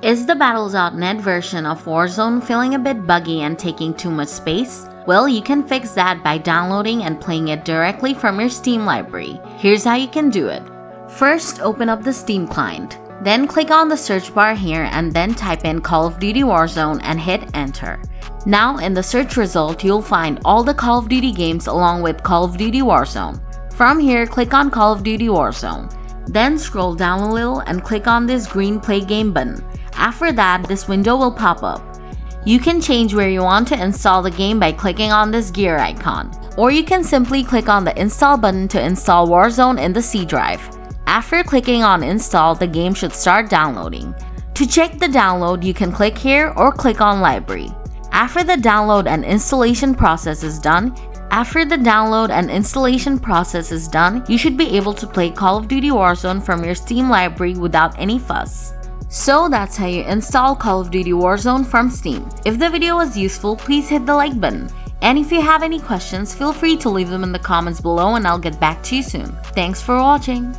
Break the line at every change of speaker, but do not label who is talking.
Is the Battle.net version of Warzone feeling a bit buggy and taking too much space? Well, you can fix that by downloading and playing it directly from your Steam library. Here's how you can do it. First, open up the Steam client. Then click on the search bar here and then type in Call of Duty Warzone and hit enter. Now in the search result, you'll find all the Call of Duty games along with Call of Duty Warzone. From here, click on Call of Duty Warzone. Then scroll down a little and click on this green Play Game button. After that, this window will pop up. You can change where you want to install the game by clicking on this gear icon. Or you can simply click on the install button to install Warzone in the C drive. After clicking on install, the game should start downloading. To check the download, you can click here or click on library. After the download and installation process is done, you should be able to play Call of Duty Warzone from your Steam library without any fuss. So that's how you install Call of Duty Warzone from Steam. If the video was useful, please hit the like button. And if you have any questions, feel free to leave them in the comments below and I'll get back to you soon. Thanks for watching.